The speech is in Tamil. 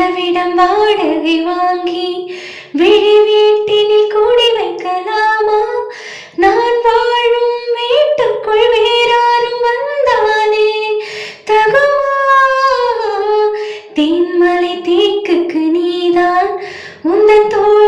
கதவிடம் வாடகை வாங்கி விழி வீட்டினில் கூடி வைக்கலாமா? நான் வாழும் வீட்டுக்குள் வேறாரும் வந்தாலே தகுமா? தேன்மலை தேக்குக்கு நீதான் உந்தன் தோள்